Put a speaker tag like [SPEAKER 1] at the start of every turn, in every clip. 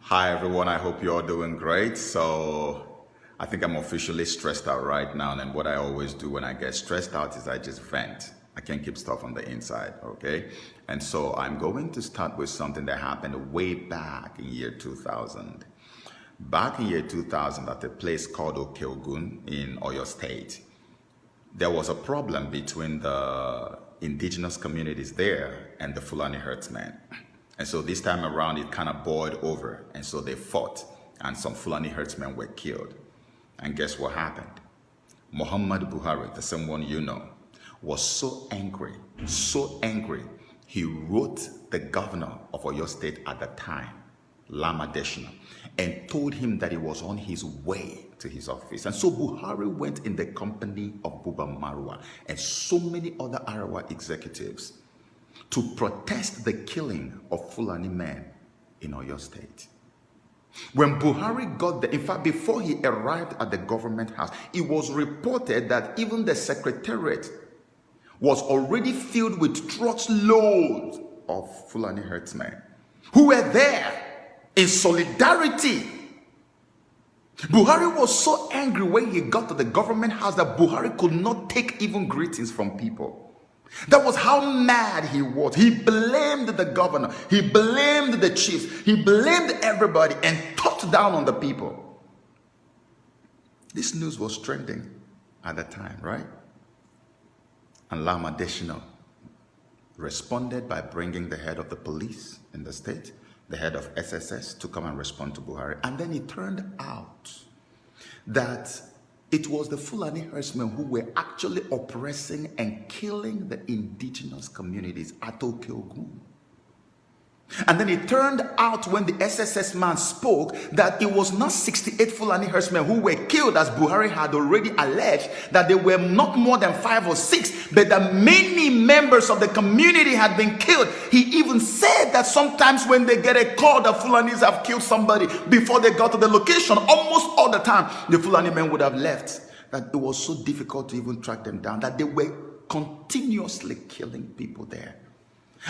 [SPEAKER 1] Hi everyone, I hope you're all doing great. So I think I'm officially stressed out right now, and what I always do when I get stressed out is I just vent. I can't keep stuff on the inside, okay? And so I'm going to start with something that happened way back in year 2000. Back in year 2000 at a place called Okeogun in Oyo State, there was a problem between the indigenous communities there and the Fulani herdsmen. And so this time around, it kind of boiled over. And so they fought, and some Fulani herdsmen were killed. And guess what happened? Muhammad Buhari, the same one you know, was so angry, he wrote the governor of Oyo State at the time, Lama Deshina, and told him that he was on his way to his office. And so Buhari went in the company of Buba Marwa and so many other Arawa executives to protest the killing of Fulani men in Oyo State. When Buhari got there, in fact, before he arrived at the government house, it was reported that even the secretariat was already filled with trucks loads of Fulani herdsmen who were there in solidarity. Buhari was so angry when he got to the government house that Buhari could not take even greetings from people. That was how mad he was. He blamed the governor, he blamed the chiefs, he blamed everybody and talked down on the people. This news was trending at the time, right? And Lama Deshino responded by bringing the head of the police in the state, the head of SSS, to come and respond to Buhari. And then it turned out that it was the Fulani herdsmen who were actually oppressing and killing the indigenous communities at Okeogun. And then it turned out when the SSS man spoke that it was not 68 Fulani herdsmen who were killed, as Buhari had already alleged, that they were not more than 5 or 6, but that many members of the community had been killed. He even said that sometimes when they get a call that Fulanis have killed somebody before they got to the location, almost all the time, the Fulani men would have left. That it was so difficult to even track them down, that they were continuously killing people there.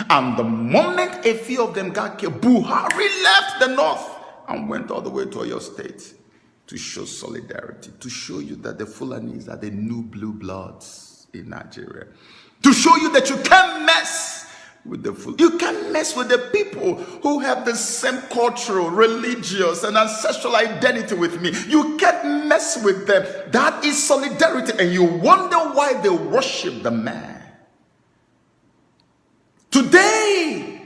[SPEAKER 1] And the moment a few of them got killed, Buhari left the north and went all the way to Oyo State to show solidarity, to show you that the Fulanis are the new blue bloods in Nigeria, to show you that you can't mess with the Fulani. You can't mess with the people who have the same cultural, religious, and ancestral identity with me. You can't mess with them. That is solidarity. And you wonder why they worship the man. Today,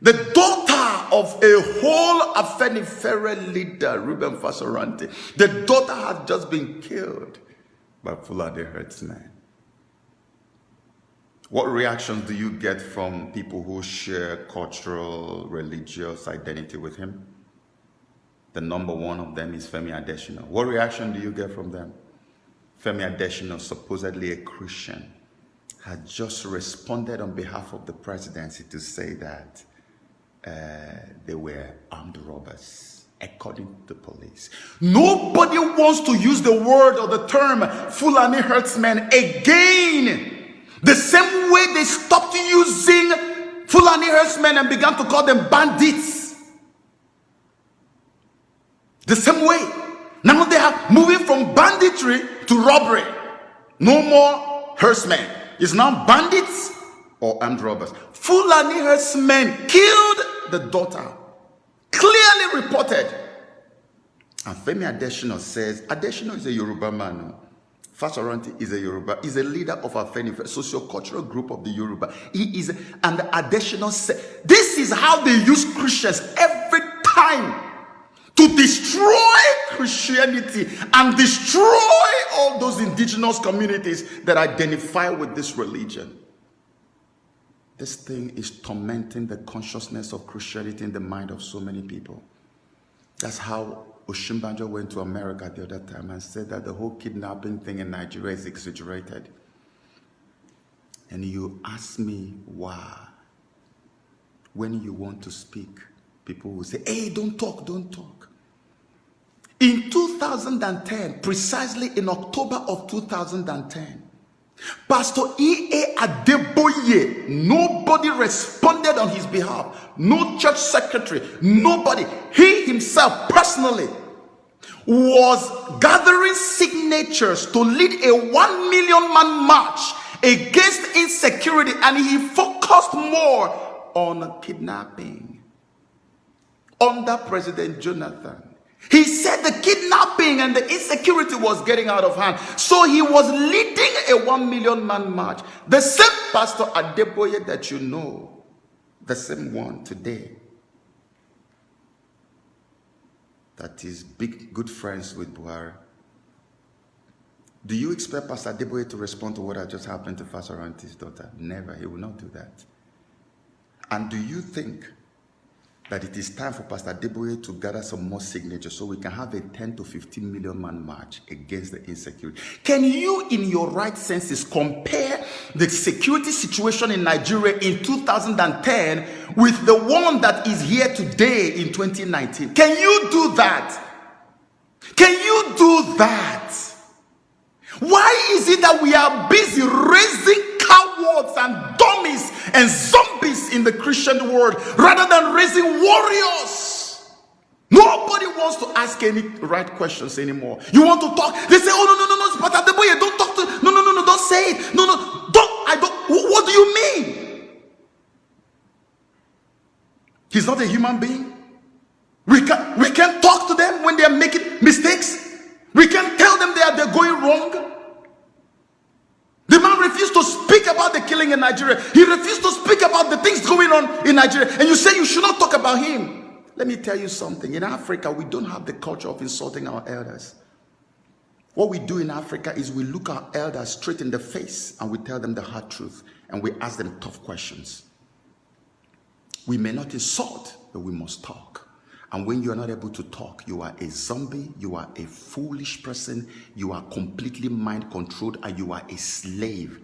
[SPEAKER 1] the daughter of a whole Afenifere leader, Reuben FASORANTI, the daughter has just been killed by Fulani herdsmen. What reactions do you get from people who share cultural, religious identity with him? The number one of them is Femi Adesina. What reaction do you get from them? Femi Adesina, supposedly a Christian, had just responded on behalf of the presidency to say that they were armed robbers, according to the police. Nobody wants to use the word or the term Fulani herdsmen again. The same way they stopped using Fulani herdsmen and began to call them bandits. The same way. Now they are moving from banditry to robbery. No more herdsmen. It's now bandits or armed robbers. Fulani herdsmen killed the daughter. Clearly reported. And Femi Adesina says, Adesina is a Yoruba man. FASORANTI is a Yoruba, is a leader of a socio-cultural group of the Yoruba. He is, and Adesina said, this is how they use Christians every time to destroy Christianity and destroy all those indigenous communities that identify with this religion. This thing is tormenting the consciousness of Christianity in the mind of so many people. That's how Oshimbanjo went to America the other time and said that the whole kidnapping thing in Nigeria is exaggerated. And you ask me why. When you want to speak, people will say, hey, don't talk, don't talk. In 2010, precisely in October of 2010, Pastor E.A. Adeboye, nobody responded on his behalf. No church secretary, nobody. He himself personally was gathering signatures to lead a 1 million man march against insecurity, and he focused more on kidnapping under President Jonathan. He said the kidnapping and the insecurity was getting out of hand, so he was leading a 1 million man march. The same Pastor Adeboye that you know, the same one today that is good friends with Buhari. Do you expect Pastor Adeboye to respond to what had just happened to FASORANTI's daughter? Never. He will not do that. And do you think that it is time for Pastor Adeboye to gather some more signatures so we can have a 10 to 15 million man march against the insecurity? Can you, in your right senses, compare the security situation in Nigeria in 2010 with the one that is here today in 2019? Can you do that? Can you do that? Why is it that we are busy raising cowards and dummies and zombies in the Christian world rather than raising warriors? Nobody wants to ask any right questions anymore. You want to talk, they say, oh no, but Adeboye, don't talk to, no, don't say it. No, what do you mean? He's not a human being. We can talk to them when they are making mistakes. We can tell them they're going wrong. The man refused to speak about the killing in Nigeria. He refused to speak about the things going on in Nigeria. And you say you should not talk about him. Let me tell you something. In Africa, we don't have the culture of insulting our elders. What we do in Africa is we look our elders straight in the face and we tell them the hard truth and we ask them tough questions. We may not insult, but we must talk. And when you are not able to talk, you are a zombie, you are a foolish person, you are completely mind controlled, and you are a slave.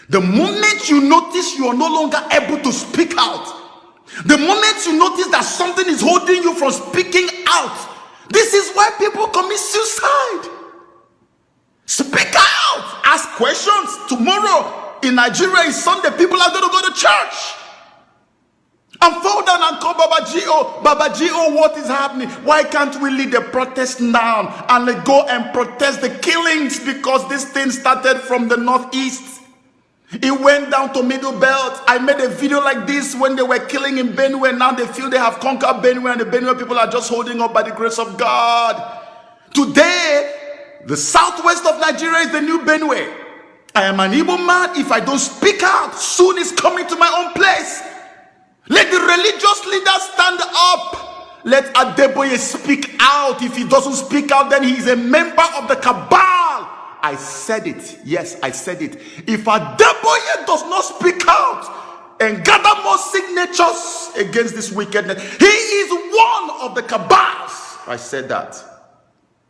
[SPEAKER 1] The moment you notice you are no longer able to speak out, the moment you notice that something is holding you from speaking out, this is why people commit suicide. Speak out, ask questions. Tomorrow in Nigeria is Sunday, people are going to go to church and fall down and call Baba G.O., what is happening? Why can't we lead a protest now and go and protest the killings? Because this thing started from the northeast. It went down to Middle Belt. I made a video like this when they were killing in Benue. Now they feel they have conquered Benue and the Benue people are just holding up by the grace of God. Today, the southwest of Nigeria is the new Benue. I am an Igbo man. If I don't speak out, soon it's coming to my own place. Let the religious leaders stand up. Let Adeboye speak out. If he doesn't speak out, then he is a member of the cabal. I said it. Yes, I said it. If Adeboye does not speak out and gather more signatures against this wickedness, he is one of the cabals. I said that.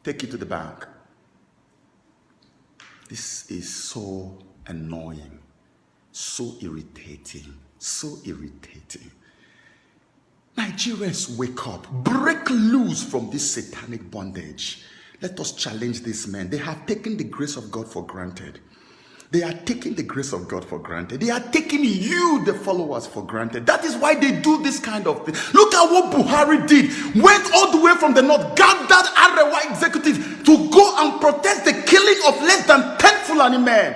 [SPEAKER 1] Take it to the bank. This is so annoying, so irritating. So irritating. Nigerians, wake up. Break loose from this satanic bondage. Let us challenge these men. They have taken the grace of God for granted. They are taking the grace of God for granted. They are taking you, the followers, for granted. That is why they do this kind of thing. Look at what Buhari did. Went all the way from the north, gathered Arewa executives to go and protest the killing of less than 10 Fulani men.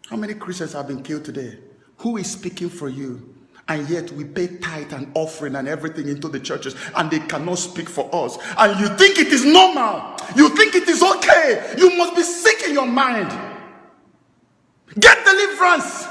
[SPEAKER 1] How many Christians have been killed today? Who is speaking for you? And yet we pay tithe and offering and everything into the churches and they cannot speak for us. And you think it is normal. You think it is okay. You must be sick in your mind. Get deliverance.